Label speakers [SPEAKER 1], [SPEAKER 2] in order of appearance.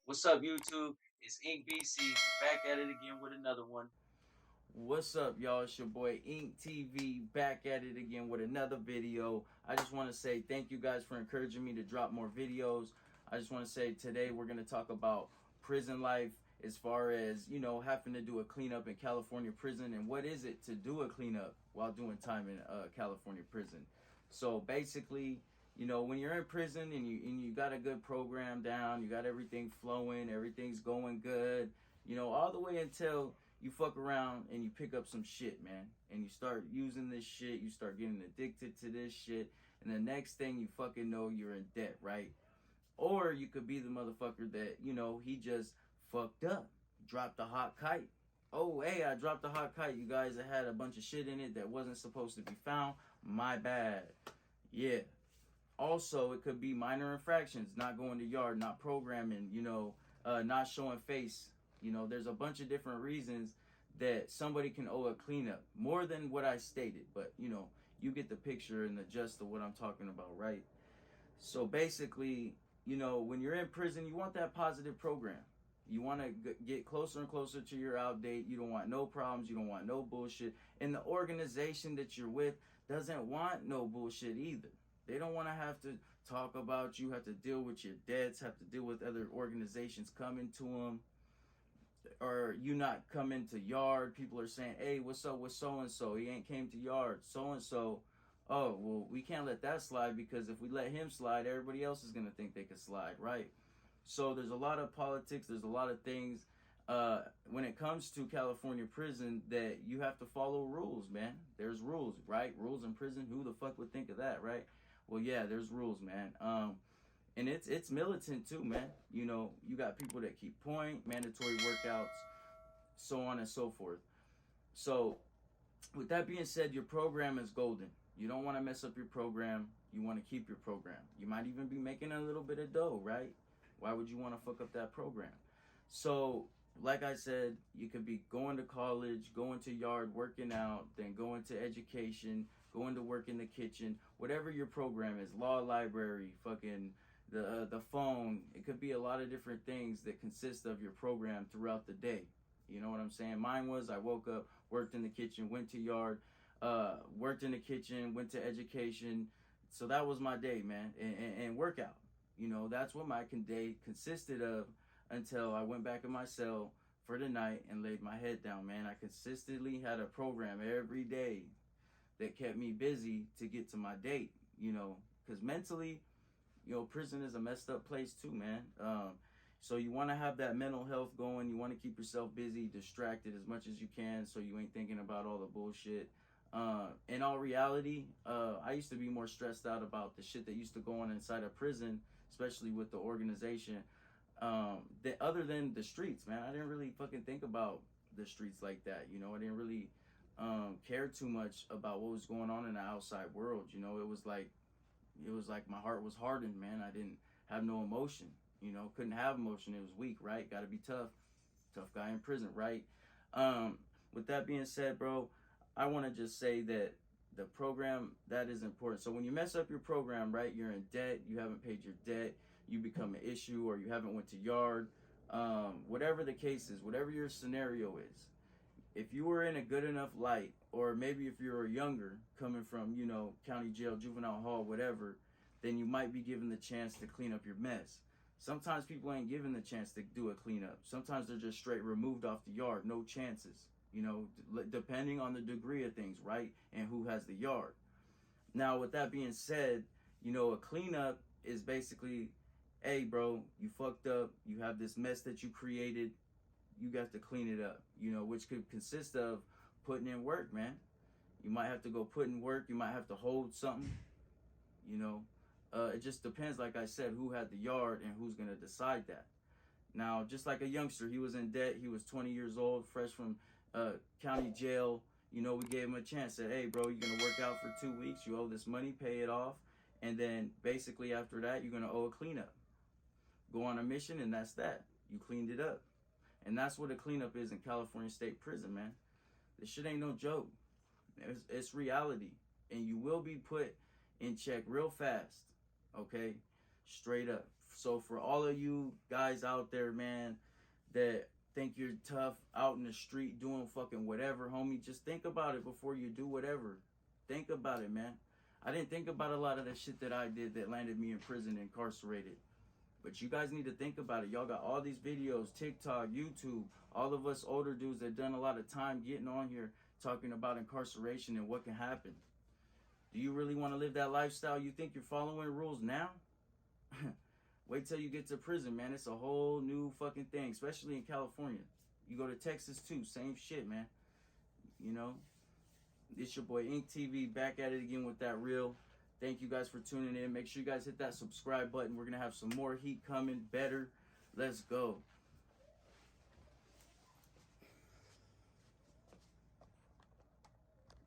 [SPEAKER 1] What's up, YouTube? It's Ink BC back at it again with another one.
[SPEAKER 2] What's up, y'all? It's your boy Ink TV back at it again with another video. I just want to say thank you guys for encouraging me to drop more videos. I just want to say today we're going to talk about prison life as far as, having to do a cleanup in California prison and what is it to do a cleanup while doing time in California prison. So basically, when you're in prison and you got a good program down, you got everything flowing, everything's going good, all the way until you fuck around and you pick up some shit, man. And you start using this shit, you start getting addicted to this shit, and the next thing you fucking know, you're in debt, right? Or you could be the motherfucker that, he just fucked up, dropped a hot kite. Oh, hey, I dropped a hot kite. You guys that had a bunch of shit in it that wasn't supposed to be found. My bad. Yeah. Also, it could be minor infractions, not going to yard, not programming, not showing face. There's a bunch of different reasons that somebody can owe a cleanup, more than what I stated, but you get the picture and the gist of what I'm talking about, right? So basically, when you're in prison, you want that positive program. You want to get closer and closer to your out date. You don't want no problems. You don't want no bullshit. And the organization that you're with doesn't want no bullshit either. They don't want to have to talk about you, have to deal with your debts, have to deal with other organizations coming to them, or you not coming to yard. People are saying, hey, what's up with so and so? He ain't came to yard. So and so. Oh, well, we can't let that slide because if we let him slide, everybody else is going to think they can slide, right? So there's a lot of politics, there's a lot of things when it comes to California prison that you have to follow rules, man. There's rules, right? Rules in prison. Who the fuck would think of that, right? Well, yeah, there's rules, man. And it's militant too, man. You got people that keep point, mandatory workouts, so on and so forth. So with that being said, your program is golden. You don't want to mess up your program. You want to keep your program. You might even be making a little bit of dough, right? Why would you want to fuck up that program? So, like I said, you could be going to college, going to yard, working out, then going to education, going to work in the kitchen, whatever your program is, law library, fucking the phone. It could be a lot of different things that consist of your program throughout the day. You know what I'm saying? Mine was I woke up, worked in the kitchen, went to yard, worked in the kitchen, went to education. So that was my day, man, and workout. That's what my day consisted of until I went back in my cell for the night and laid my head down, man. I consistently had a program every day that kept me busy to get to my date, because mentally, prison is a messed up place too, man. So you want to have that mental health going. You want to keep yourself busy, distracted as much as you can, so you ain't thinking about all the bullshit. In all reality, I used to be more stressed out about the shit that used to go on inside a prison, especially with the organization. That other than the streets, man, I didn't really fucking think about the streets like that. I didn't really care too much about what was going on in the outside world. It was like my heart was hardened, man. I didn't have no emotion. Couldn't have emotion. It was weak, right? Got to be tough. Tough guy in prison, right? With that being said, bro, I want to just say that the program, that is important. So when you mess up your program, right, you're in debt, you haven't paid your debt, you become an issue, or you haven't went to yard, whatever the case is, whatever your scenario is, if you were in a good enough light, or maybe if you were younger, coming from, county jail, juvenile hall, whatever, then you might be given the chance to clean up your mess. Sometimes people ain't given the chance to do a cleanup. Sometimes they're just straight removed off the yard, no chances. Depending on the degree of things, right? And who has the yard. Now, with that being said, a cleanup is basically, hey, bro, you fucked up. You have this mess that you created. You got to clean it up, which could consist of putting in work, man. You might have to go put in work. You might have to hold something, you know. It just depends, like I said, who had the yard and who's going to decide that. Now, just like a youngster, he was in debt. He was 20 years old, fresh from county jail. We gave him a chance. Said, hey, bro, you're going to work out for 2 weeks. You owe this money, pay it off. And then basically after that, you're going to owe a cleanup. Go on a mission, and that's that. You cleaned it up. And that's what a cleanup is in California State Prison, man. This shit ain't no joke. It's reality. And you will be put in check real fast, okay? Straight up. So for all of you guys out there, man, that think you're tough out in the street doing fucking whatever, homie, just think about it before you do whatever. Think about it, man. I didn't think about a lot of that shit that I did that landed me in prison, incarcerated. But you guys need to think about it. Y'all got all these videos, TikTok, YouTube, all of us older dudes that done a lot of time getting on here talking about incarceration and what can happen. Do you really want to live that lifestyle? You think you're following rules now? Wait till you get to prison, man. It's a whole new fucking thing, especially in California. You go to Texas too, same shit, man. You know, it's your boy Ink TV back at it again with that reel. Thank you guys for tuning in. Make sure you guys hit that subscribe button. We're gonna have some more heat coming, better. Let's go.